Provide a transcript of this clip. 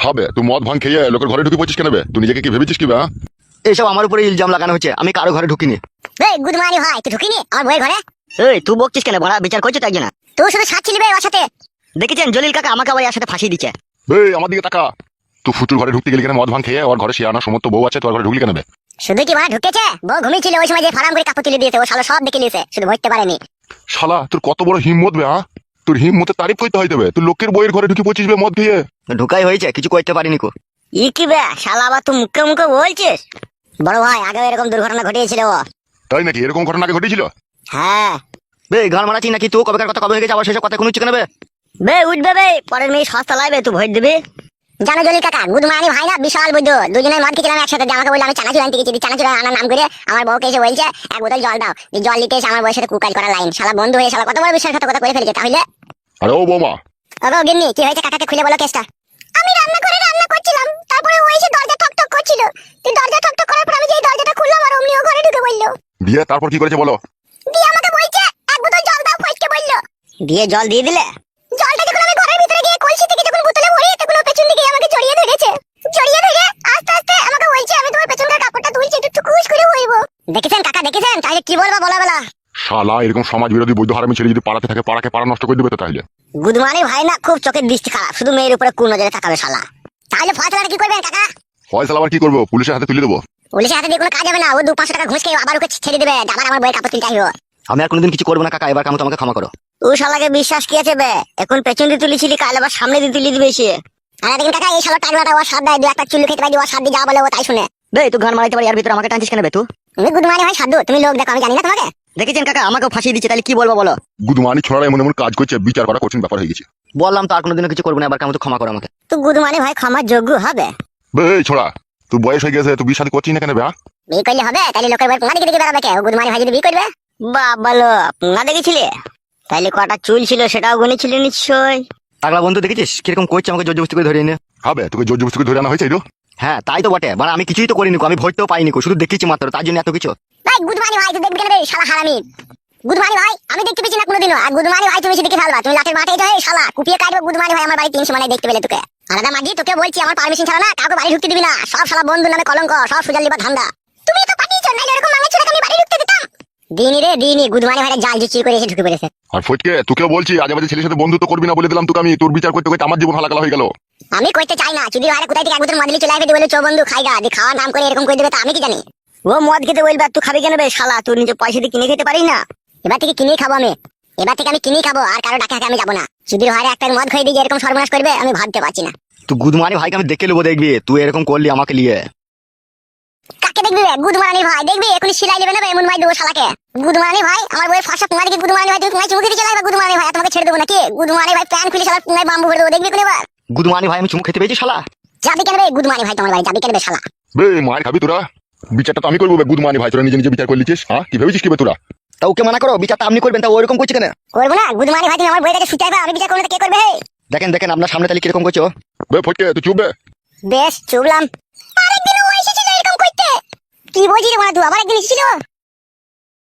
হবে তুই মদ ভাঙ খেয়ে লোকের ঘরে ঢুকে পড়ছিস কেন বে? তুই নিজেকে কি ভেবেছিস কি বে? এইসব আমার উপরে ইলজাম লাগানো হচ্ছে, আমি কারো ঘরে ঢুকিনি। এই গুদমানি ভাই, তুই ঢুকিনি আমার বউয়ের ঘরে? এই তুই বকছিস কেন? বড়া বিচার করছিস তো একজন। তুই শুধু ছাড়ছিলি বে ওর সাথে। দেখেছেন জলিল কাকা আমাকে আবার এর সাথে ফাঁসিয়ে দিচ্ছে। এই আমার দিকে তাকা। তুই ফুতুর ঘরে ঢুকতে গেলি কেন? মদ ভাঙ খেয়ে ওর ঘরে শিয়ানা সমস্ত বউ আছে, তোর ঘরে ঢুকলি কেন বে? শুধু কি মানে ঢুকেছে? বউ ঘুমিয়েছিল ওই সময় যে ফারাম করে কাপড় তুলে দিয়েছে, ও শালা সব দেখে নিয়েছে, শুধু ভরতে পারেনি। শালা তোর কত বড় হিম্মত বে? হ্যাঁ, তোর হিম্মতে তারিফ করতে হয় দেবে। তুই লোকের বইয়ের ঘরে ঢুকে পড়ছিস বে মদ খেয়ে। ঢুকাই হয়েছে, কিছু করতে পারিনি কো। ই কি বে শালা, আবার তুই মুখে মুখে বলছিস? বড় ভাই আগেও এরকম দুর্ঘটনা ঘটিয়েছিল ও। তাই নাকি? এরকম ঘটনা আগে ঘটেছিল? হ্যাঁ বে ঘর মারাচ্ছি নাকি তুই? কবেকার কথা কবে হয়ে গেছে, আবার সেসব কথা কোনো হচ্ছে কেন বে? বে উঠবে বে, পরের মেয়ে সস্তা লাগবে, তুই ভোট দিবি। জানো জলি কাকা, গুদমানি ভাই না বিশাল বুদ্ধ। দুজনে মদ খেয়েছিলাম একসাথে, আমাকে বললো আমি চানাচুর আনতে গেছি, চানাচুর আনার নাম করে আমার বউকে এসে বলছে এক বোতল জল দাও। জল দিতে এসে আমার বউয়ের সাথে কুকাজ করা লাইন। শালা বন্ধু হয়ে শালা কত বড় বিশ্বাসঘাতকতা করে ফেলেছে। তাহলে আরে ও বৌমা, ওগো গিন্নি, কি হয়েছে কাকাকে খুলে বলো কেসটা। আমি রান্নাঘরে রান্না করছিলাম, তারপরে ও এসে দরজা ঠকঠক করছিল। তুই দরজা ঠকঠক করার পর আমি যেই দরজাটা খুললাম আর অমনি ও ঘরে ঢুকে বললো। দিয়ে তারপর কি করেছে বলো? দিয়ে আমাকে বলছে এক বোতল জল দাও, ফসকে বললো। দিয়ে জল দিয়ে দিলে? জলটা যখন আমি ঘরের ভিতরে গিয়ে কলসি থেকে যখন বোতলে ভরি, তখন ও পেছন দিকে আমাকে জড়িয়ে ধরেছে। জড়িয়ে ধরে আস্তে আস্তে আমাকে বলছে আমি তোমার পেছনকার কাপড়টা তুলছি, একটু টুকুস করে হইব। দেখেছেন কাকা, দেখেছেন? তাহলে কি বলবো বলা বেলা। শালা এরকম সমাজ বিরোধী বৈধ হারামি ছেলে যদি পাড়াতে থাকে, পাড়াকে পাড়া নষ্ট করে দেবে তো তাহলে। গুদমানি ভাই না খুব চোখের দৃষ্টি খারাপ, শুধু মেয়ের উপরে কোন নজরে তাকাবে শালা। তাহলে ফয়সালাটা কি করবেন কাকা? ফয়সালা আবার কি করবো? পুলিশের হাতে তুলে দেবো। পুলিশের হাতে দিয়ে কোনো কাজ হবে না, ও 200-500 টাকা ঘুষ খেয়ে আবার ওকে ছেড়ে দেবে। আবার আমার বইয়ের কাপড় তুলতে আসবো। আমি আর কোনোদিন কিছু করবো না কাকা, এবার কাম তোমাকে ক্ষমা করো। ও শালাকে বিশ্বাস কি আছে বে? এখন পেছন দিয়ে তুলেছিলি, কাল আবার সামনে দিয়ে তুলে দিবে সে। আর দেখেন কাকা, এই শালা টাগলাটা ওর সাথ দেয়, দু একটা চুল্লু খেতে পারি, ওর সাথ দিয়ে যা বলে ও তাই শুনে। বে তুই ঘর মারাইতে পারি, এর ভিতরে আমাকে টানছিস কেন বে তুই? তুমি গুদমানি ভাই সাধু, তুমি লোক দেখো, আমি জানি না তোমাকে। দেখেছেন কাকা আমাকেও ফাঁসিয়ে দিচ্ছে, তাহলে কি বলবো বলো? গুদমানি ছড়ারা এমন এমন কাজ করছে, বিচার করা কঠিন ব্যাপার হয়ে গেছে। বললাম তো আর কোনোদিনও কিছু করবো না, এবার কাম তো ক্ষমা করো আমাকে। তো গুদমানি ভাই ক্ষমার যোগ্য হবে? বে এই ছোড়া, তুই বয়স হয়ে গেছে, তুই বিয়ে শাদী করছিস না কেন বে? বিয়ে করলে হবে? তাহলে লোকের বই পুঙ্গা দিকে দিকে বেড়াবে কে? ও গুদমানি ভাই যদি বিয়ে করবে। বাবালো পুঙ্গা দেখেছিলে? তাহলে কটা চুল ছিল সেটাও গুনেছিল নিশ্চয়। পাগলা বন্ধু দেখেছিস কিরকম করছে, আমাকে জোর জবরদস্তি করে ধরে এনে। হবে তোকে জোর জবরদস্তি করে ধরে আনা হয়েছে এরো? হ্যাঁ তাই তো বটে, মানে আমি কিছুই তো করিনি কো, আমি ভোটতেও পাইনি কো, শুধু দেখেছি মাত্র, তার জন্য এত কিছু। ভাই গুদমানি ভাই তুই দেখবি কেন রে শালা হারামি? গুদমানি ভাই আমি দেখতে পেয়েছি না কোনোদিনও। আর গুদমানি ভাই তুমি দেখে ফেলবা, তুমি লাঠের মাঠে যাও শালা কুপিয়ে কাটবে। গুদমানি ভাই আমার বাড়ি 300 মানে দেখতে পেলে তোকে। আলাদা মাগি তোকে বলছি, আমার পারমিশন ছাড়া না কাউকে বাড়ি ঢুকতে দিবি না। সব শালা বন্ধু নামে কলঙ্ক, সব সুজাল লিবা ধান্দা। তুমি তো পাঠিয়েছো, নাইলে এরকম মাঙ্গা ছোড়াকে আমি বাড়ি ঢুকতে দিতাম? দিনি রে দিনি, গুদমানি ভাই জাল জিচি করে এসে ঢুকে পড়েছে। আর ফটকে তোকেও বলছি আজে বাজে ছেলের সাথে বন্ধুত্ব করবি না বলে দিলাম তোকে আমি। তোর বিচার করতে করতে আমার জীবন হালাকালা হয়ে গেল। আমি করতে চাই না, যদি ভাই কোথায় থেকে এক বোতল মদ নিয়ে চলে আসবে, বলে চো বন্ধু খাইগা, দিয়ে খাওয়ার নাম করে এরকম করে দেবে, তা আমি কি জানি? ও মদ খেতে বলবে আর তুই খাবি কেন বে শালা? তুই নিজে পয়সা দিয়ে কিনে খেতে পারি না? এবার থেকে কিনেই খাবো আমি। এবার থেকে আমি কিনেই খাবো, আর কারো ডাকে হাতে আমি যাবো না। যদি ভাই একটা মদ খাই দিয়ে এরকম সর্বনাশ করবে, আমি ভাবতে পারছি না। তুই গুদমানি ভাইকে আমি দেখে নেবো, দেখবি তুই এরকম করলি আমাকে নিয়ে। কাকে দেখবি রে? গুদমানি ভাই দেখবি এখন সিলাই নেবে না এমন ভাই দেবো শালাকে। গুদমানি ভাই আমার বইয়ের ফাঁসা পুঙ্গা দিকে। গুদমানি ভাই তুমি পুঙ্গায় চুমুকে দিয়ে চালাইবা। গুদমানি ভাই তোমাকে ছেড়ে দেবো নাকি? গুদমানি ভাই প্যান খুলে শালার পুঙ্গায় বাম্বু ভরে দেবো, দেখবি কোন এবার? গুদমানি ভাই আমি চুমু খেতে পেয়েছি শালা? যাবি কেন রে গুদমানি ভাই তোমার বাড়ি? যাবি কেন রে শালা? বে মার খাবি তোরা? বিচারটা তো আমি করবো বে। গুদমানি ভাই তোরা নিজে নিজে বিচার করে লিছিস? হ্যাঁ কি ভেবেছিস কি বে তোরা? তা ওকে মানা করো, বিচারটা আপনি করবেন, তা ওরকম করছে কেন? করবো না? গুদমানি ভাই তুমি আমার বইটাকে সুচাইবা, আমি বিচার করবো না, কে করবে? হে দেখেন দেখেন আপনার সামনে তাহলে কিরকম করছো। বে ফটকে তুই চুপ বে। বেশ চুপলাম। আরেকদিন ও এসেছিল এরকম করতে। কি বলছিস রে মা, তুই আবার একদিন এসেছিল?